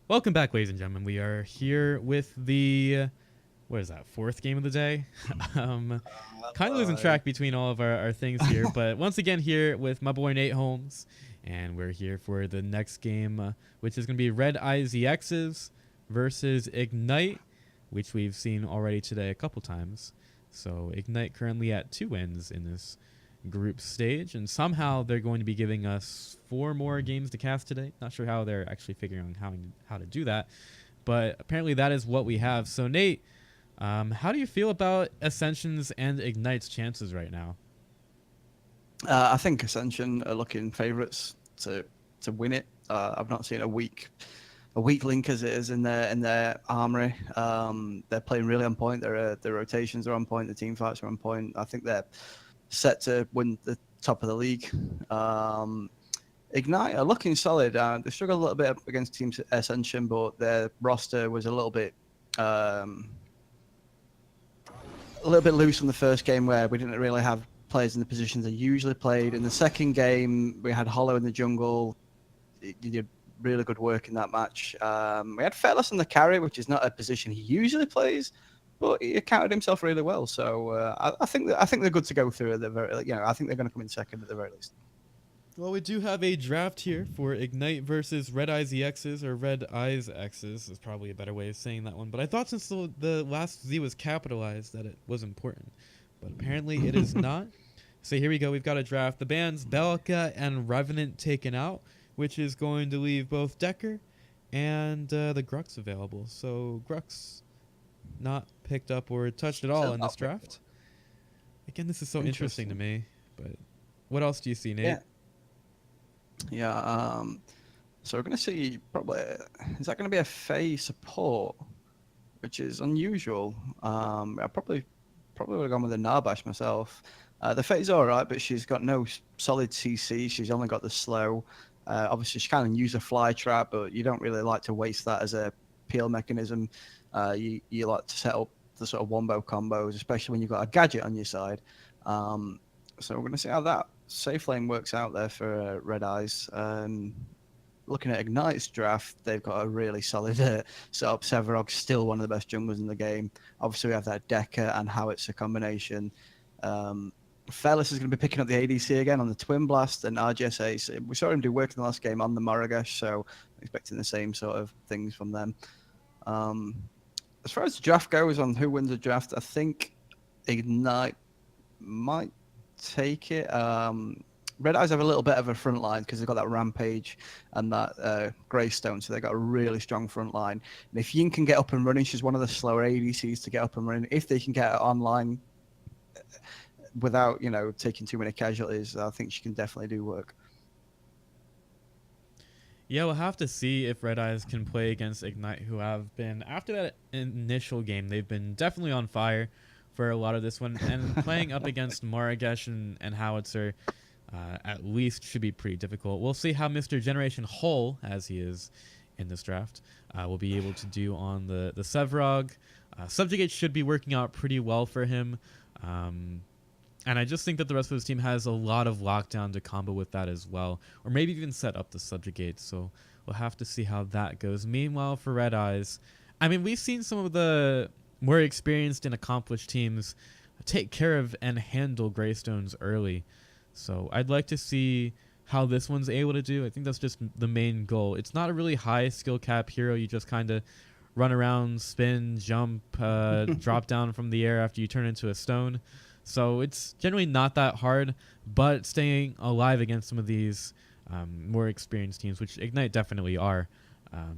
Welcome back, ladies and gentlemen. We are here with the what is that, fourth game of the day? um, kind of losing Uh, track between all of our things here, but once again here with my boy Nate Holmes, and we're here for the next game, which is going to be Redeye Exxes versus Ignite, which we've seen already today a couple times. So Ignite currently at 2 wins in this group stage, and somehow they're going to be giving us 4 more games to cast today. Not sure how they're actually figuring out how to do that, but apparently that is what we have. So Nate, how do you feel about Ascension's and Ignite's chances right now? I think Ascension are looking favourites to win it. I've not seen a weak link as it is in their armory. They're playing really on point. Their rotations are on point. The team fights are on point. I think they're set to win the top of the league. Um, Ignite are looking solid. They struggled a little bit against Team Ascension, but their roster was um, a little bit loose in the first game where we didn't really have players in the positions they usually played. In the second game, we had Hollow in the jungle. He did really good work in that match. We had Fearless in the carry, which is not a position he usually plays, but he accounted himself really well. So I think they're good to go through. At the very, I think they're going to come in second at the very least. Well, we do have a draft here for Ignite versus Red Eyes EXs, or Red Eyes X's is probably a better way of saying that one. But I thought since the last Z was capitalized that it was important. But apparently it is not. So here we go. We've got a draft. The bands Belka and Revenant taken out, which is going to leave both Decker and the Grux available. So Grux not picked up or touched at all So in this draft. Again, this is so interesting to interesting. me. But what else do you see, Nate? Yeah, yeah. So we're going to see probably is that going to be a Faye support, which is unusual. I probably would have gone with a Narbash myself. The Fate's all right, but she's got no solid CC. She's only got the slow. Obviously, she can use a fly trap, but you don't really like to waste that as a peel mechanism. You like to set up the sort of wombo combos, especially when you've got a gadget on your side. Um, so we're going to see how that safe lane works out there for Red Eyes. Looking at Ignite's draft, they've got a really solid setup. Severog's still one of the best junglers in the game. Obviously, we have that Decker and Howitzer combination. Um, Fearless is going to be picking up the ADC again on the Twin Blast and RGSA. So we saw him do work in the last game on the Moragash, so I'm expecting the same sort of things from them. Um, as far as the draft goes on who wins the draft, I think Ignite might take it. Red Eyes have a little bit of a front line because they've got that Rampage and that Greystone, so they've got a really strong front line. And if Yin can get up and running, she's one of the slower ADCs to get up and running. If they can get her online without, taking too many casualties, I think she can definitely do work. Yeah, we'll have to see if Red Eyes can play against Ignite, who have been, after that initial game, they've been definitely on fire for a lot of this one. And playing up against Moragesh and Howitzer at least should be pretty difficult. We'll see how Mr. Generation Hull, as he is in this draft, will be able to do on the Sevrog. Subjugate should be working out pretty well for him. And I just think that the rest of his team has a lot of lockdown to combo with that as well. Or maybe even set up the Subjugate. So we'll have to see how that goes. Meanwhile, for Red Eyes, I mean, we've seen some of the more experienced and accomplished teams take care of and handle Greystones early. So I'd like to see how this one's able to do. I think that's just the main goal. It's not a really high skill cap hero. You just kind of run around, spin, jump, drop down from the air after you turn into a stone. So it's generally not that hard, but staying alive against some of these more experienced teams, which Ignite definitely are,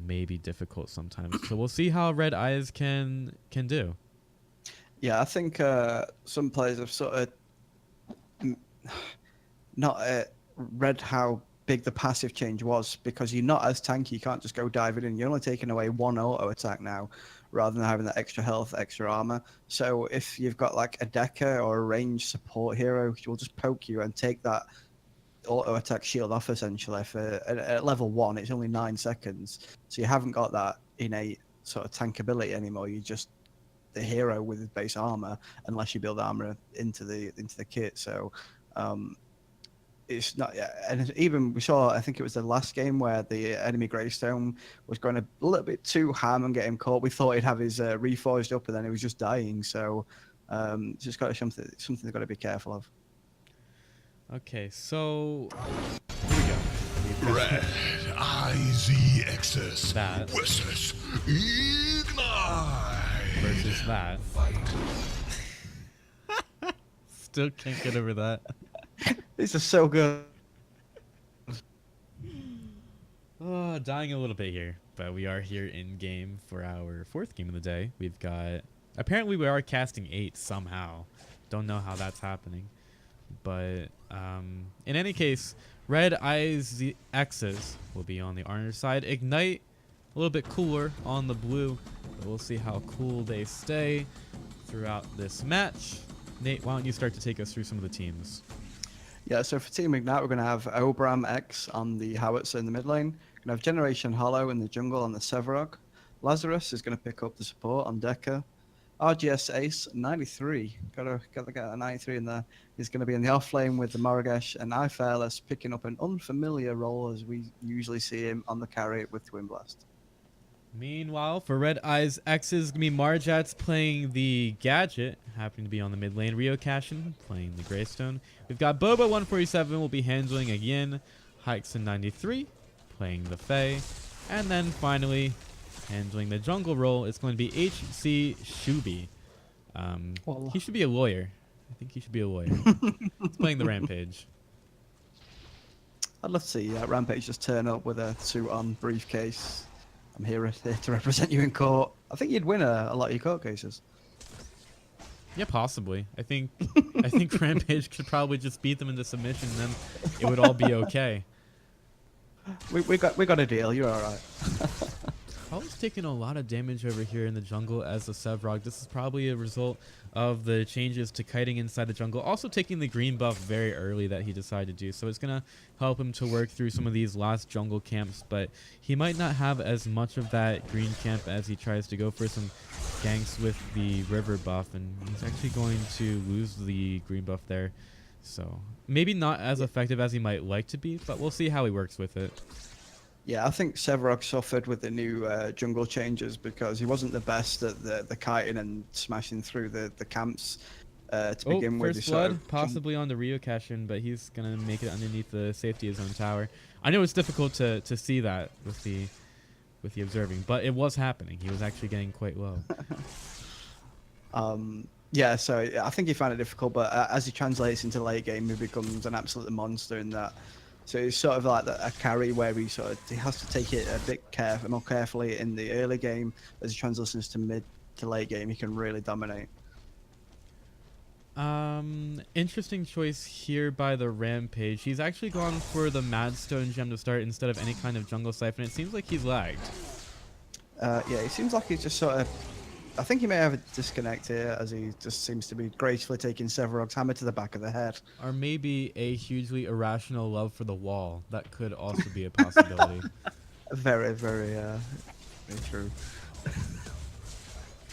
may be difficult sometimes. So we'll see how Red Eyes can do. Yeah, I think some players have sort of not read how big the passive change was because you're not as tanky. You can't just go diving in. You're only taking away one auto attack now rather than having that extra health, extra armor. So if you've got like a Decker or a range support hero, which will just poke you and take that auto attack shield off essentially for at level 1, it's only 9 seconds. So you haven't got that innate sort of tankability anymore. You just the hero with his base armor unless you build armor into the kit. So um, it's not. Yeah, and even we saw. I think it was the last game where the enemy Greystone was going a little bit too ham and getting caught. We thought he'd have his reforged up, and then he was just dying. So it's just got something they've got to be careful of. Okay, so here we go. Redeye Exxes That versus Ignite. versus that. Still can't get over that. These are so good. Oh, dying a little bit here, but we are here in game for our 4th game of the day. We've got, apparently we are casting 8 somehow. Don't know how that's happening, but in any case, Redeye Exxes will be on the orange side. Ignite, a little bit cooler on the blue, but we'll see how cool they stay throughout this match. Nate, why don't you start to take us through some of the teams? Yeah, so for Team Ignite, we're going to have Obram X on the Howitzer in the mid lane. We're going to have Generation Hollow in the jungle on the Sevarog. Lazarus is going to pick up the support on Decker. RGS Ace 93, gotta get a 93 in there. He's going to be in the off lane with the Moragesh, and iFairless picking up an unfamiliar role as we usually see him on the carry with Twin Blast. Meanwhile, for Redeye Exxes, gonna be Marjats playing the Gadget, happening to be on the mid lane. Rio Cashin playing the Greystone. We've got Boba 147 will be handling again. Hikes 93 playing the Fae, and then finally handling the jungle role. It's going to be HC Shubi. He should be a lawyer. I think he should be a lawyer. He's playing the Rampage. I'd love to see Rampage just turn up with a suit on, briefcase. I'm here to represent you in court. I think you'd win a lot of your court cases. Yeah, possibly. I think Rampage could probably just beat them into submission, and then it would all be okay. We got a deal. You're all right. Probably taking a lot of damage over here in the jungle as a Sevrog. This is probably a result of the changes to kiting inside the jungle. Also taking the green buff very early that he decided to do. So it's going to help him to work through some of these last jungle camps. But he might not have as much of that green camp as he tries to go for some ganks with the river buff. And he's actually going to lose the green buff there. So maybe not as effective as he might like to be, but we'll see how he works with it. Yeah, I think Sevarog suffered with the new jungle changes because he wasn't the best at the kiting and smashing through the camps to begin with. First blood, possibly on the Rio Cashin, but he's going to make it underneath the safety of his own tower. I know it's difficult to see that with the observing, but it was happening. He was actually getting quite low. Yeah, so I think he found it difficult, but as he translates into late game, he becomes an absolute monster in that. So it's sort of like a carry where he has to take it a bit more carefully in the early game. As he transitions to mid to late game, he can really dominate. Interesting choice here by the Rampage. He's actually gone for the Madstone gem to start instead of any kind of jungle siphon. It seems like he's lagged. Yeah, it seems like he's just sort of... I think he may have a disconnect here, as he just seems to be gracefully taking Sevarog's hammer to the back of the head. Or maybe a hugely irrational love for the wall. That could also be a possibility. Very, very true.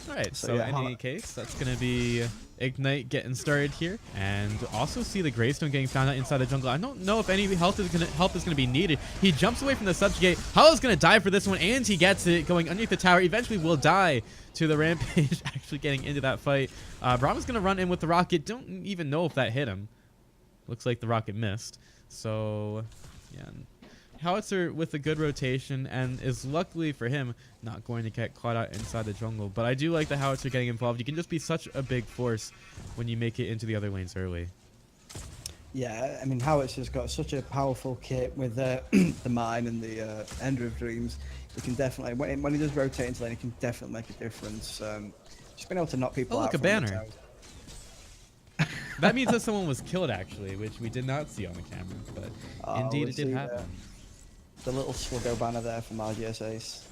Alright, so in any case, that's going to be Ignite getting started here. And also see the Greystone getting found out inside the jungle. I don't know if any help is going to be needed. He jumps away from the subjugate. Hollow's going to die for this one, and he gets it going underneath the tower. Eventually will die to the Rampage actually getting into that fight. Brahma's going to run in with the rocket. Don't even know if that hit him. Looks like the rocket missed. So, yeah. Howitzer with a good rotation and is luckily for him not going to get caught out inside the jungle. But I do like the Howitzer getting involved. You can just be such a big force when you make it into the other lanes early. Yeah, I mean, Howitzer's got such a powerful kit with the mine and the Ender of Dreams. He can definitely, when he does rotate into lane, he can definitely make a difference. Just being able to knock people out. Look, a banner. That means that someone was killed, actually, which we did not see on the camera. But indeed, it did happen. The little Sluggo banner there from RGS Ace.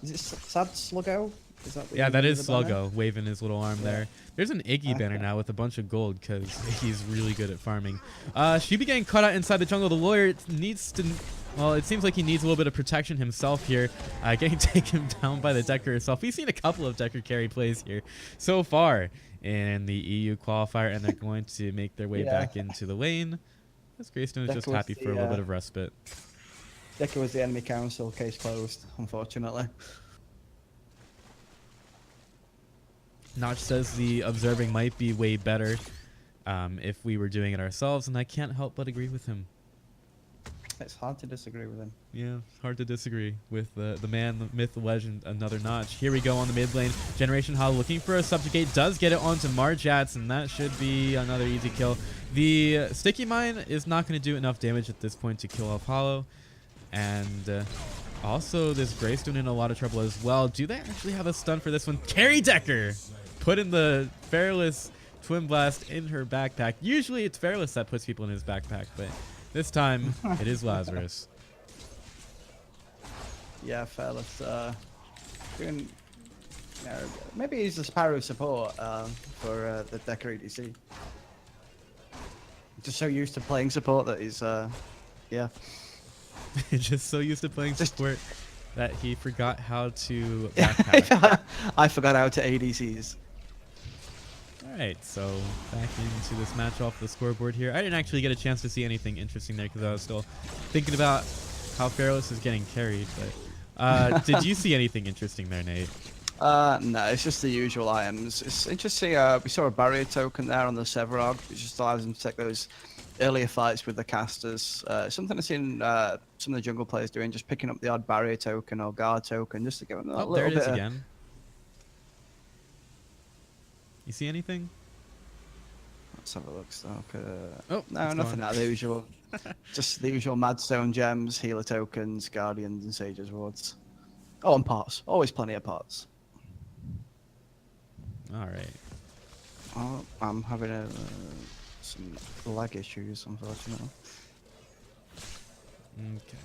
Is it Sad Sluggo? Is that that is Sluggo waving his little arm there. There's an Iggy banner now with a bunch of gold because Iggy's really good at farming. Shubi getting cut out inside the jungle. The lawyer needs to... Well, it seems like he needs a little bit of protection himself here. Getting taken down by the Decker herself. We've seen a couple of Decker carry plays here so far in the EU Qualifier, and they're going to make their way back into the lane. This Greystone is Decker just was happy for a little bit of respite. Decker was the enemy council, case closed, unfortunately. Notch says the observing might be way better if we were doing it ourselves, and I can't help but agree with him. It's hard to disagree with him. Yeah, hard to disagree with the man, the myth, the legend, another Notch. Here we go on the mid lane. Generation Hollow looking for a subjugate, does get it onto Marjats, and that should be another easy kill. The Sticky Mine is not going to do enough damage at this point to kill off Hollow. And also this Greystone in a lot of trouble as well. Do they actually have a stun for this one? Carry Decker! Put in the Fearless Twin Blast in her backpack. Usually it's Fearless that puts people in his backpack, but this time it is Lazarus. Yeah, Fearless. Doing, maybe he's the Sparrow support for the Decker EDC. Just so used to playing support that he's, yeah. Just so used to playing support that he forgot how to backpack. I forgot how to ADCs. Alright, so back into this match off the scoreboard here. I didn't actually get a chance to see anything interesting there because I was still thinking about how Fearless is getting carried. But did you see anything interesting there, Nate? No, it's just the usual items. It's interesting. We saw a barrier token there on the Severog, which just allows them to take those earlier fights with the casters. Something I've seen some of the jungle players doing, just picking up the odd barrier token or guard token just to give them a little there it bit is of... again. You see anything? Let's have a look, Stock. Oh, no, nothing out of the usual. Just the usual Madstone gems, healer tokens, guardians, and sages wards. Oh, and parts. Always plenty of parts. Alright. Oh, I'm having some lag issues, unfortunately. Okay.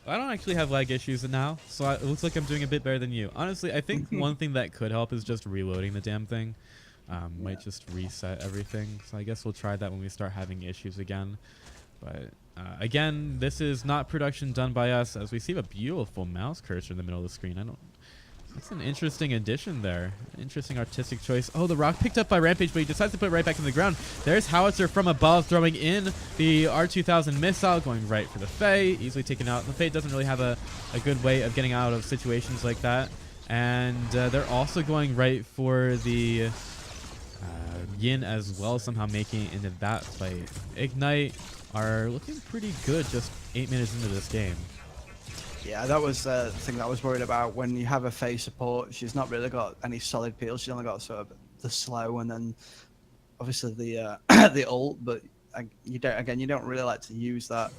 I don't actually have lag issues now, so it looks like I'm doing a bit better than you. Honestly, I think one thing that could help is just reloading the damn thing. Might just reset everything. So I guess we'll try that when we start having issues again. But again, this is not production done by us, as we see a beautiful mouse cursor in the middle of the screen. That's an interesting addition there. Interesting artistic choice. Oh, the rock picked up by Rampage, but he decides to put it right back in the ground. There's Howitzer from above, throwing in the R2000 missile, going right for the Fae. Easily taken out. The Fae doesn't really have a good way of getting out of situations like that. And they're also going right for the Yin as well, somehow making it into that fight. Ignite are looking pretty good just 8 minutes into this game. Yeah, that was the thing that I was worried about. When you have a Fae support, she's not really got any solid peel. She's only got sort of the slow and then obviously the the ult. But you don't really like to use that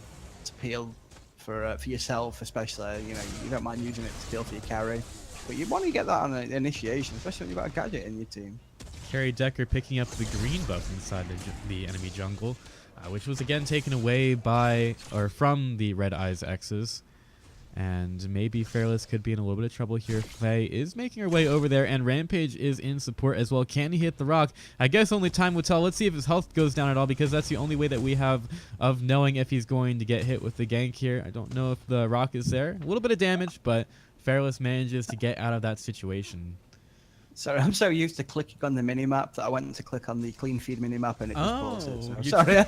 to peel for yourself, especially. You know, you don't mind using it to peel for your carry, but you want to get that on an initiation, especially when you've got a gadget in your team. Carry Decker picking up the green buff inside the enemy jungle, which was again taken away by or from the Redeye Exxes. And maybe Fearless could be in a little bit of trouble here. Faye is making her way over there, and Rampage is in support as well. Can he hit the rock? I guess only time will tell. Let's see if his health goes down at all, because that's the only way that we have of knowing if he's going to get hit with the gank here. I don't know if the rock is there. A little bit of damage, but Fearless manages to get out of that situation. Sorry, I'm so used to clicking on the mini-map that I went to click on the Cleanfeed mini-map and it just paused it. So sorry.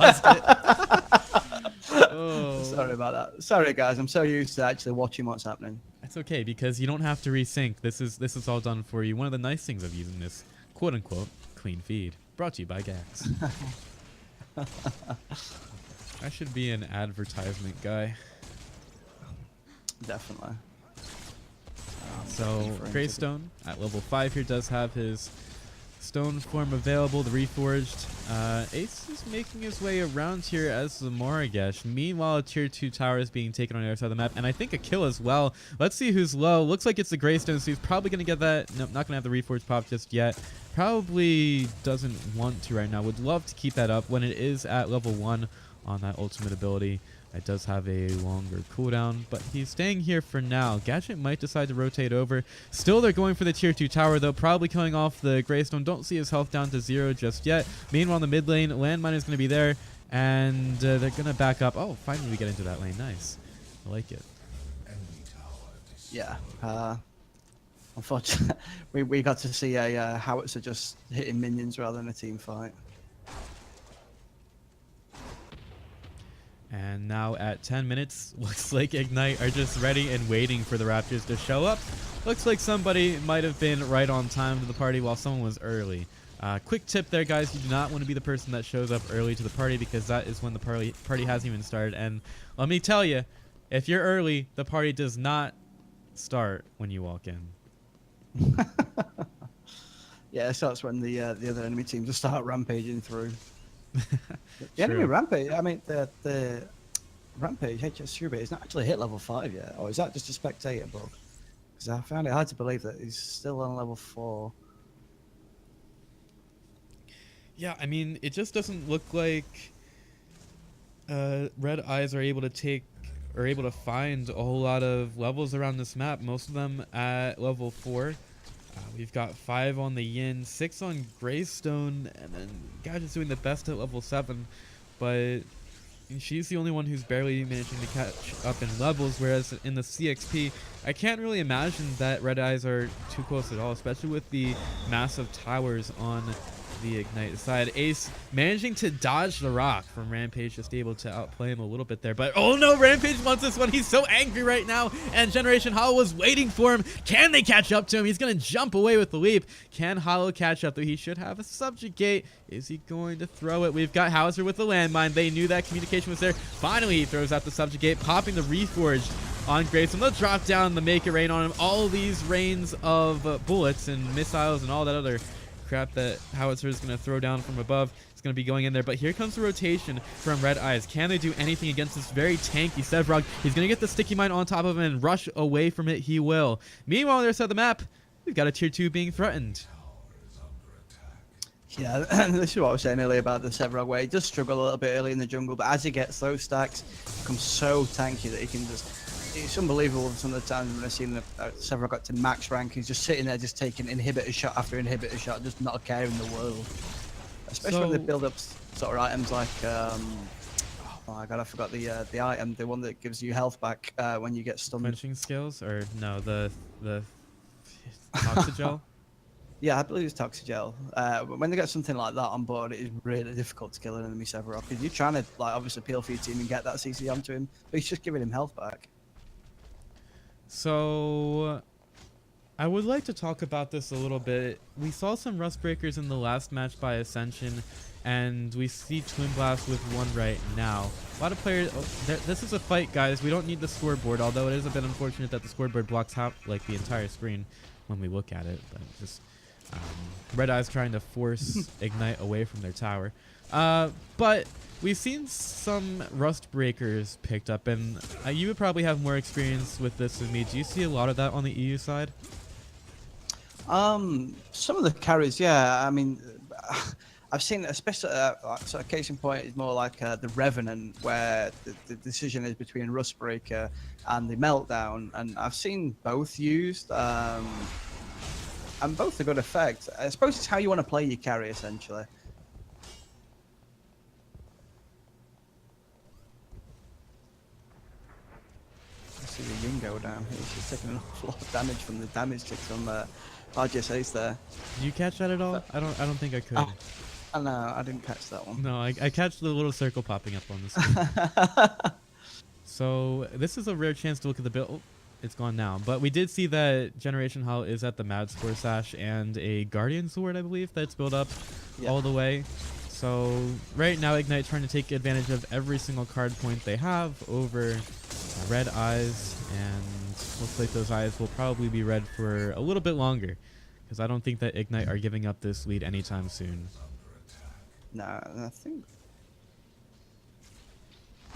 Oh. Sorry about that. Sorry, guys. I'm so used to actually watching what's happening. That's okay, because you don't have to resync. This is all done for you. One of the nice things of using this quote-unquote clean feed. Brought to you by Gax. I should be an advertisement guy. Definitely. So Greystone at level 5 here does have his stone form available, the reforged. Ace is making his way around here as the Moragesh. Meanwhile, a tier 2 tower is being taken on the other side of the map, and I think a kill as well. Let's see who's low. Looks like it's the Greystone, so he's probably going to get that. Nope, not going to have the reforged pop just yet. Probably doesn't want to right now. Would love to keep that up when it is at level 1 on that ultimate ability. It does have a longer cooldown, but he's staying here for now. Gadget might decide to rotate over. Still, they're going for the tier 2 tower, though, probably killing off the Greystone. Don't see his health down to 0 just yet. Meanwhile, in the mid lane, Landmine is going to be there, and they're going to back up. Oh, finally we get into that lane. Nice. I like it. Yeah. Unfortunately, we got to see a Howitzer just hitting minions rather than a team fight. And now at 10 minutes, looks like Ignite are just ready and waiting for the Raptors to show up. Looks like somebody might have been right on time to the party while someone was early. Quick tip there, guys. You do not want to be the person that shows up early to the party, because that is when the party hasn't even started. And let me tell you, if you're early, the party does not start when you walk in. Yeah, so that's when the other enemy team just start rampaging through. The enemy True. rampage, I mean, the rampage HS Shubit is not actually hit level 5 yet, or is that just a spectator bug? Because I found it hard to believe that he's still on level 4. Yeah, I mean, it just doesn't look like Red Eyes are able to find a whole lot of levels around this map. Most of them at level 4. We've got 5 on the Yin, 6 on Greystone, and then Gadget's doing the best at level 7, but she's the only one who's barely managing to catch up in levels, whereas in the CXP, I can't really imagine that Red Eyes are too close at all, especially with the massive towers on the Ignite side. Ace managing to dodge the rock from Rampage, just able to outplay him a little bit there. But oh no, Rampage wants this one. He's so angry right now, and Generation Hollow was waiting for him. Can they catch up to him? He's going to jump away with the leap. Can Hollow catch up? Though he should have a subjugate. Is he going to throw it? We've got Hauser with the landmine. They knew that communication was there. Finally, he throws out the subjugate, popping the Reforged on Grayson. They'll drop down the Make It Rain on him. All these rains of bullets and missiles and all that other crap that Howitzer is going to throw down from above. It's going to be going in there, but here comes the rotation from Red Eyes. Can they do anything against this very tanky Sevrog? He's going to get the sticky mine on top of him and rush away from it. He will. Meanwhile, on the other side of the map, we've got a tier 2 being threatened. Yeah, this is what I was saying earlier about the Sevrog, where he does struggle a little bit early in the jungle, but as he gets those stacks, he becomes so tanky that he can just... It's unbelievable some of the times when I've seen Sevrog got to max rank. He's just sitting there just taking inhibitor shot after inhibitor shot, just not a care in the world. Especially when they build up sort of items like... oh my god, I forgot the item, the one that gives you health back when you get stunned. Quenching skills? Or no, the Oxygel? Yeah, I believe it's Toxigel. But when they get something like that on board, it is really difficult to kill an enemy Sevrog, because you're trying to, like, obviously peel for your team and get that CC onto him, but he's just giving him health back. So I would like to talk about this a little bit. We saw some Rust Breakers in the last match by Ascension, and we see Twin Blast with one right now. A lot of players... this is a fight, guys. We don't need the scoreboard, although it is a bit unfortunate that the scoreboard blocks out like the entire screen when we look at it. But just Red Eyes trying to force Ignite away from their tower. But we've seen some Rust Breakers picked up, and you would probably have more experience with this than me. Do you see a lot of that on the EU side? Some of the carries, yeah. I mean, I've seen, especially so a case in point is more like the Revenant, where the decision is between Rustbreaker and the Meltdown, and I've seen both used, and both a good effect. I suppose it's how you want to play your carry, essentially. I see the Yin go down here. She's taking an awful lot of damage from the damage tick from RGSA's there. Did you catch that at all? I don't think I could. Oh, no, I didn't catch that one. No, I catch the little circle popping up on the screen. So this is a rare chance to look at the build. Oh, it's gone now. But we did see that Generation Hell is at the Mad Score Sash and a Guardian Sword, I believe, that's built up all the way. So right now Ignite trying to take advantage of every single card point they have over Red Eyes, and looks like those eyes will probably be red for a little bit longer, because I don't think that Ignite are giving up this lead anytime soon. No, I think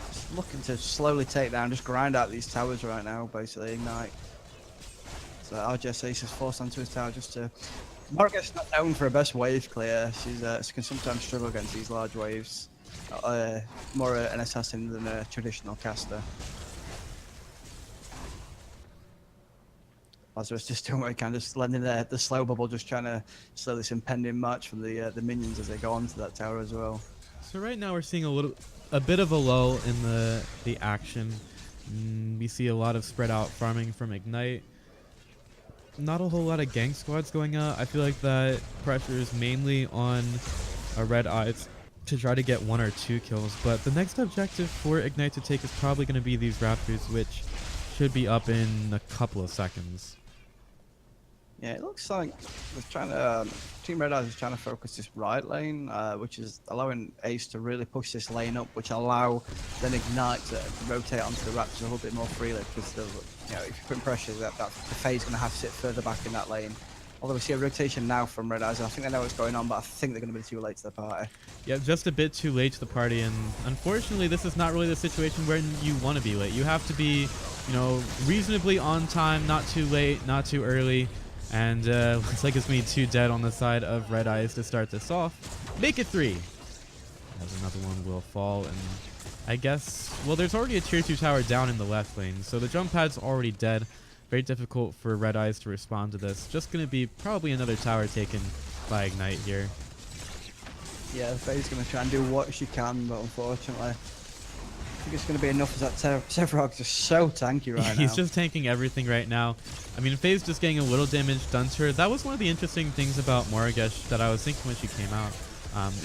just looking to slowly take down, just grind out these towers right now, basically Ignite. So RGS Ace is forced onto his tower just to... Morgan's not known for her best wave clear. She can sometimes struggle against these large waves. More an assassin than a traditional caster. Lazarus just doing what he can, just landing the slow bubble, just trying to slow this impending march from the minions as they go onto that tower as well. So right now we're seeing a bit of a lull in the action. We see a lot of spread out farming from Ignite. Not a whole lot of gank squads going out. I feel like that pressure is mainly on Red Eyes to try to get 1 or 2 kills. But the next objective for Ignite to take is probably going to be these Raptors, which should be up in a couple of seconds. Yeah, it looks like they're trying to, Team Redeye is trying to focus this right lane, which is allowing Ace to really push this lane up, which allow then Ignite to rotate onto the Raptors a little bit more freely, because you know, if you put pressure, the Faye's going to have to sit further back in that lane. Although we see a rotation now from Redeye, and I think they know what's going on, but I think they're going to be too late to the party. Yeah, just a bit too late to the party, and unfortunately, this is not really the situation where you want to be late. You have to be, you know, reasonably on time, not too late, not too early. And looks like it's going to be 2 dead on the side of Redeyes to start this off. Make it 3. As another one will fall, and I guess, well, there's already a tier 2 tower down in the left lane, so the jump pad's already dead. Very difficult for Redeyes to respond to this. Just going to be probably another tower taken by Ignite here. Yeah, Faye's going to try and do what she can, but unfortunately, I think it's going to be enough as that Sevarog's just so tanky right now. He's just tanking everything right now. I mean, Faye's just getting a little damage done to her. That was one of the interesting things about Morigesh that I was thinking when she came out,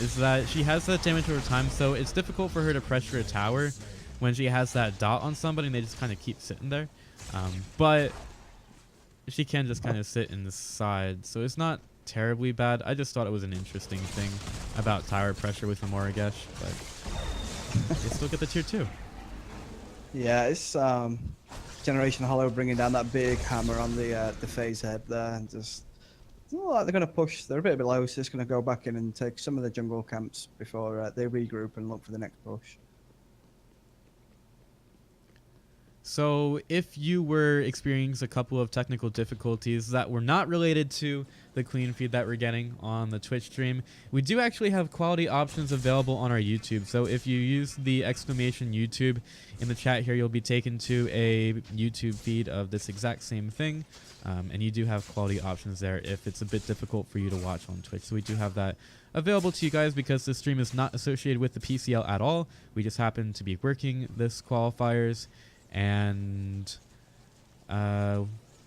is that she has that damage over time, so it's difficult for her to pressure a tower when she has that dot on somebody and they just kind of keep sitting there. But she can just kind of sit in the side, so it's not terribly bad. I just thought it was an interesting thing about tower pressure with the Morigesh, but they still get the tier 2. Yeah, it's Generation Hollow bringing down that big hammer on the Faye's head there, and just it's not like they're going to push. They're a bit below, so just going to go back in and take some of the jungle camps before they regroup and look for the next push. So if you were experiencing a couple of technical difficulties that were not related to the clean feed that we're getting on the Twitch stream, we do actually have quality options available on our YouTube. So if you use the exclamation YouTube in the chat here, you'll be taken to a YouTube feed of this exact same thing. And you do have quality options there if it's a bit difficult for you to watch on Twitch. So we do have that available to you guys because the stream is not associated with the PCL at all. We just happen to be working this qualifiers. And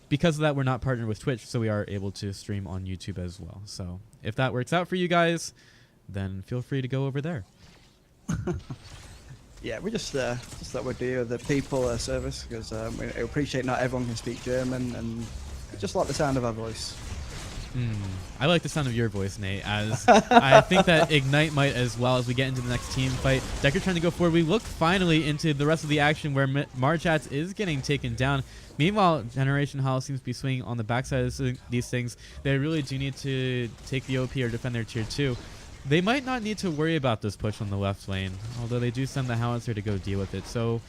because of that, we're not partnered with Twitch, so we are able to stream on YouTube as well. So if that works out for you guys, then feel free to go over there. Yeah, we just thought we'd do the people service, because we appreciate not everyone can speak German, and we just like the sound of our voice. I like the sound of your voice, Nate, as I think that Ignite might as well as we get into the next team fight. Decker trying to go forward. We look finally into the rest of the action where Marjats is getting taken down. Meanwhile, Generation Hall seems to be swinging on the backside of these things. They really do need to take the OP or defend their tier 2. They might not need to worry about this push on the left lane, although they do send the Howitzer to go deal with it. So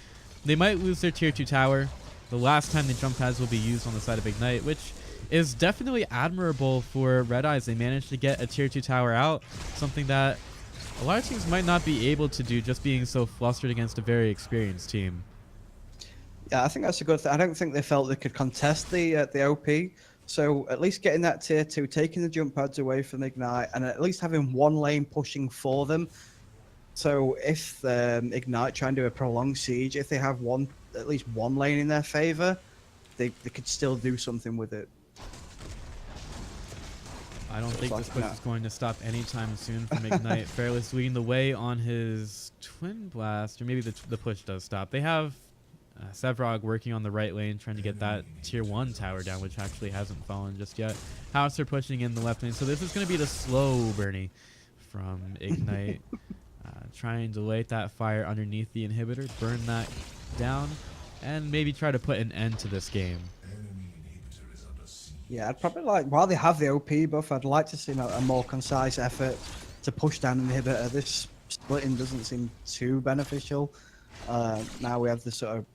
they might lose their tier 2 tower. The last time the jump pads will be used on the side of Ignite, which is definitely admirable for Redeyes. They managed to get a tier 2 tower out, something that a lot of teams might not be able to do just being so flustered against a very experienced team. Yeah, I think that's a good thing. I don't think they felt they could contest the OP. So at least getting that tier 2, taking the jump pads away from Ignite, and at least having one lane pushing for them. So if Ignite try and do a prolonged siege, if they have at least one lane in their favor, they could still do something with it. I don't think this push is going to stop anytime soon from Ignite. Fairless leading the way on his Twin Blast, or maybe the push does stop. They have Sevrog working on the right lane, trying to get that tier 1 tower down, which actually hasn't fallen just yet. Howitzer pushing in the left lane. So this is going to be the slow Bernie from Ignite. Trying to light that fire underneath the inhibitor, burn that down, and maybe try to put an end to this game. Yeah, I'd probably like, while they have the OP buff, I'd like to see a more concise effort to push down an inhibitor. This splitting doesn't seem too beneficial. Now we have the sort of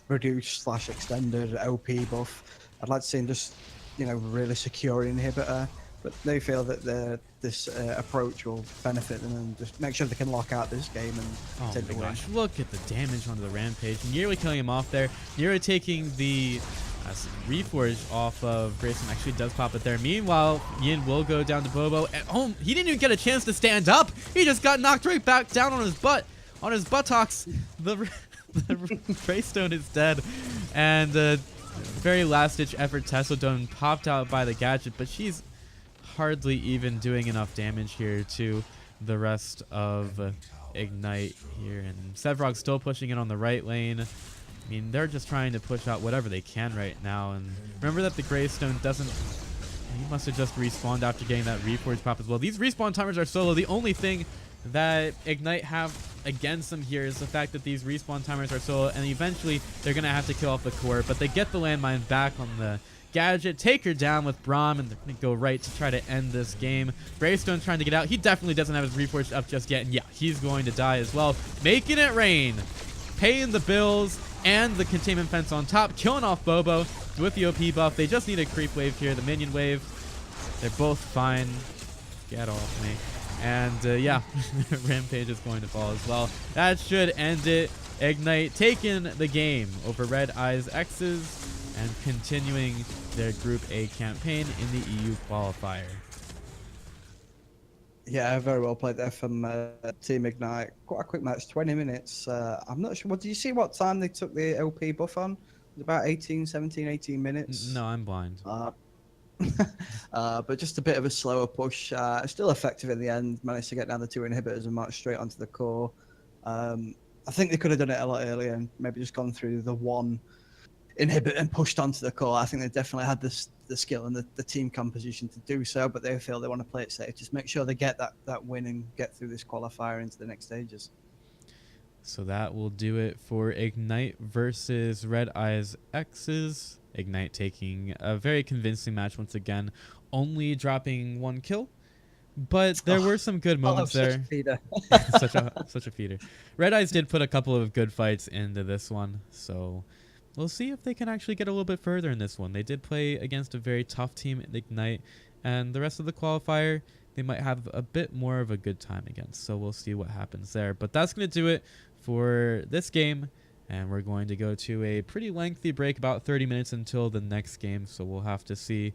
reduced / extended OP buff. I'd like to see him just, really secure an inhibitor, but they feel that this approach will benefit them and just make sure they can lock out this game and take the win. Gosh, look at the damage onto the Rampage. Nearly killing him off there. Nearly taking the Reforge off of Grayson. Actually does pop it there. Meanwhile, Yin will go down to Bobo. And he didn't even get a chance to stand up. He just got knocked right back down on his butt. On his buttocks. The Greystone is dead. And very last-ditch effort Tesladone popped out by the gadget, but she's hardly even doing enough damage here to the rest of Ignite here. And Sevrog still pushing it on the right lane. I mean, they're just trying to push out whatever they can right now. And remember that the Greystone doesn't... He must have just respawned after getting that Reforge pop as well. These respawn timers are solo. The only thing that Ignite have against them here is the fact that these respawn timers are solo, and eventually they're going to have to kill off the core. But they get the landmine back on the Gadget, take her down with Braum, and they're going to go right to try to end this game. Bravestone trying to get out. He definitely doesn't have his Reforged up just yet, and yeah, he's going to die as well. Making it rain. Paying the bills and the containment fence on top, killing off Bobo with the OP buff. They just need a creep wave here, the minion wave. They're both fine. Get off me. And yeah, Rampage is going to fall as well. That should end it. Ignite taking the game over Redeye Exxes and continuing their Group A campaign in the EU Qualifier. Yeah, very well played there from Team Ignite. Quite a quick match, 20 minutes. I'm not sure. What did you see what time they took the LP buff on? It was about 18 minutes. No, I'm blind. But just a bit of a slower push. Still effective in the end. Managed to get down the 2 inhibitors and march straight onto the core. I think they could have done it a lot earlier and maybe just gone through the 1 inhibit and pushed onto the core. I think they definitely had the skill and the team composition to do so, but they feel they want to play it safe. Just make sure they get that win and get through this qualifier into the next stages. So that will do it for Ignite versus Redeye Exxes. Ignite taking a very convincing match once again, only dropping 1 kill. But there were some good moments there. Such a feeder. such a feeder. Redeyes did put a couple of good fights into this one, so we'll see if they can actually get a little bit further in this one. They did play against a very tough team in Ignite, and the rest of the qualifier, they might have a bit more of a good time against. So we'll see what happens there. But that's going to do it for this game, and we're going to go to a pretty lengthy break, about 30 minutes until the next game. So we'll have to see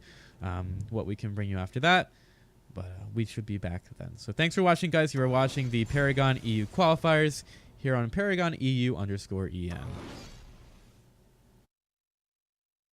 what we can bring you after that. But we should be back then. So thanks for watching, guys. You are watching the Paragon EU Qualifiers here on Paragon EU_EN.